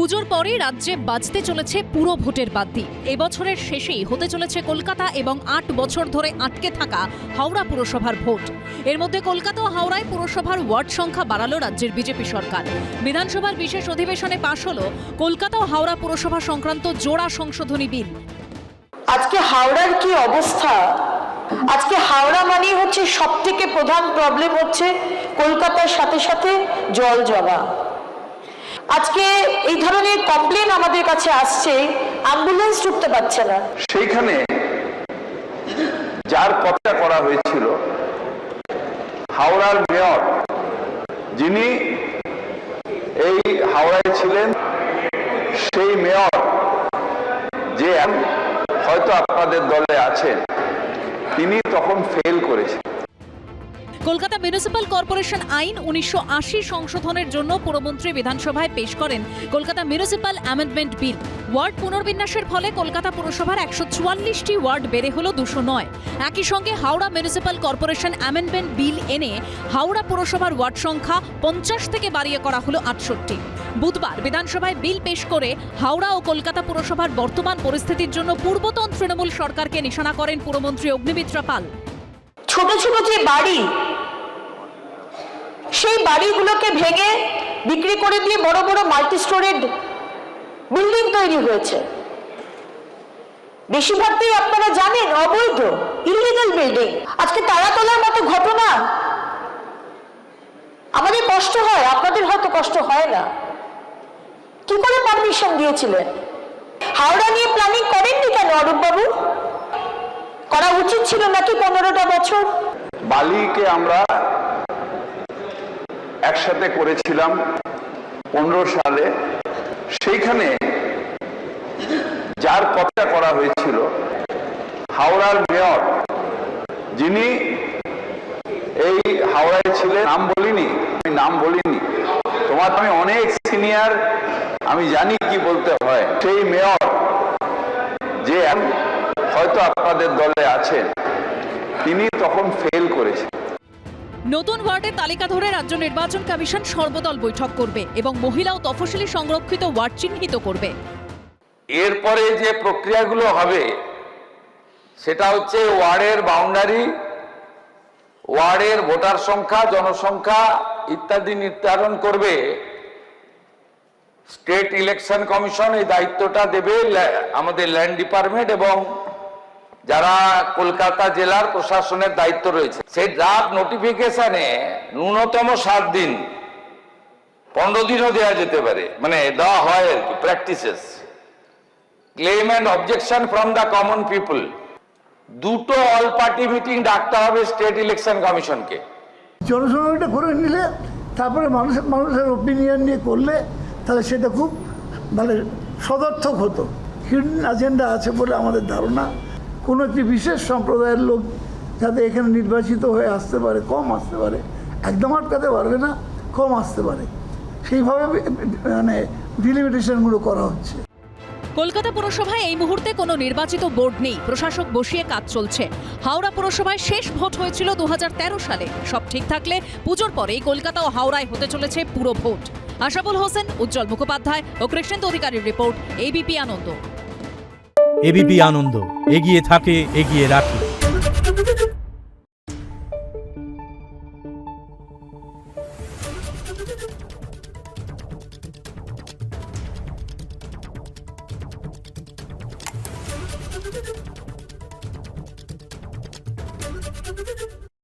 পুজোর পরে রাজ্যে বাজতে চলেছে পুরো ভোটের বাদ্যি। এবছরের শেষেই হতে চলেছে কলকাতা এবং ৮ বছর ধরে আটকে থাকা হাওড়া পুরসভার ভোট। এর মধ্যে কলকাতা ও হাওড়ায় পুরসভার ওয়ার্ড সংখ্যা বাড়ালো রাজ্যের বিজেপি সরকার। বিধানসভার বিশেষ অধিবেশনে পাশ হলো কলকাতা ও হাওড়া পুরসভা সংক্রান্ত জোড়া সংশোধনী বিল। আজকে হাওড়ার কি অবস্থা? আজকে হাওড়া মানেই হচ্ছে সবথেকে প্রধান প্রবলেম হচ্ছে কলকাতার সাথে সাথে জল জমা। আজকে এই ধরনের কমপ্লেন আমাদের কাছে আসছে, অ্যাম্বুলেন্স ঢুকতে পারছে না। সেইখানে যার কথা করা হয়েছিল হাওড়ার মেয়র, যিনি এই হাওড়ায় ছিলেন, সেই মেয়র যে হয়তো আপনাদের দলে আছেন, তিনি তখন ফেল করেছেন। কলকাতা মিউনিসিপ্যাল কর্পোরেশন আইন 1980 সংশোধনের জন্য পুরমন্ত্রী বিধানসভায় পেশ করেন Kolkata municipal amendment bill. Ward পুনর্বিন্যাসের ফলে কলকাতা পুরসভার 144টি ওয়ার্ড বেড়ে হলো 209। একই সঙ্গে Howrah municipal corporation amendment bill এনে হাওড়া পুরসভার ওয়ার্ড সংখ্যা 50 থেকে বাড়িয়ে করা হলো 68। বুধবার বিধানসভায় বিল পেশ করে হাওড়া ও কলকাতা পুরসভার বর্তমান পরিস্থিতির জন্য পূর্বতন তৃণমূল সরকারকে নিশানা করেন পুরমন্ত্রী অগ্নিমিত্রা পাল। ছোট ছোট যে বাড়ি, সেই বাড়িগুলোকে ভেঙে বিক্রি করে দিয়ে বড় বড় মাল্টি স্টোরেড বিল্ডিং তৈরি হয়েছে। বেশিরভাগটাই আপনারা জানেন অবৈধ, ইলিগাল বিল্ডিং। আজকে তারাতলার মতো ঘটনা, আমাদের কষ্ট হয়, আপনাদের হয়তো কষ্ট হয় না। কি করে পারমিশন দিয়েছিলেন? হাওড়া নিয়ে প্ল্যানিং করেননি কেন অরূপ বাবু? করা উচিত ছিল নাকি 15টা বছর? বালিকে আমরা একসাথে করেছিলাম 15 সালে। সেইখানে যার কথা করা হয়েছিল হাওড়ার মেয়র, যিনি এই হাওড়ায় ছিলেন, নাম বলিনি, আমি নাম বলিনি, তোমার আমি অনেক সিনিয়র, আমি জানি কি বলতে হয়। সেই মেয়র যে হয়তো আপনাদের দলে আছেন, তিনি তখন ফেল করেছেন। নতুন ওয়ার্ডের তালিকা ধরে রাজ্য নির্বাচন কমিশন সর্বদল বৈঠক করবে এবং মহিলা ও তফসিলি সংরক্ষিত ওয়ার্ড চিহ্নিত করবে। এরপরে যে প্রক্রিয়াগুলো হবে সেটা হচ্ছে ওয়ার্ডের বাউন্ডারি, ওয়ার্ডের ভোটার সংখ্যা, জনসংখ্যা ইত্যাদি নির্ধারণ করবে স্টেট ইলেকশন কমিশন। এই দায়িত্বটা দেবে আমাদের ল্যান্ড ডিপার্টমেন্ট এবং যারা কলকাতা জেলার প্রশাসনের দায়িত্ব রয়েছে। সেই ড্রাফট নোটিফিকেশনে ন্যূনতম 7 দিন, 15 দিনও দেওয়া যেতে পারে, মানে দেওয়া হয় আর কি, practices. Claim and objection from the common people. 2টো অল পার্টি মিটিং ডাকতে হবে স্টেট ইলেকশন কমিশনকে। জনসংখ্যাটা করে নিলে, তারপরে মানুষের ওপিনিয়ন নিয়ে করলে, তাহলে সেটা খুব মানে সদর্থক হতো। হিডেন এজেন্ডা আছে বলে আমাদের ধারণা। কোনো একটি বিশেষ সম্প্রদায়ের লোক যাতে এখানে নির্বাচিত হয়ে আসতে পারে, কম আসতে পারে, একদম আটকাতে পারবে না, কম আসতে পারে, সেইভাবে মানে ডিলিমিটেশনগুলো করা হচ্ছে। কলকাতা পুরসভায় এই মুহূর্তে কোনো নির্বাচিত বোর্ড নেই, প্রশাসক বসিয়ে কাজ চলছে। হাওড়া পুরসভায় শেষ ভোট হয়েছিল 2013 সালে। সব ঠিক থাকলে পুজোর পরেই কলকাতা ও হাওড়ায় হতে চলেছে পুরো ভোট। আশাফুল হোসেন, উজ্জ্বল মুখোপাধ্যায় ও কৃষ্ণেন্দু অধিকারীর রিপোর্ট, এবিপি আনন্দ। এবিপি আনন্দ, এগিয়ে থাকে, এগিয়ে রাখে।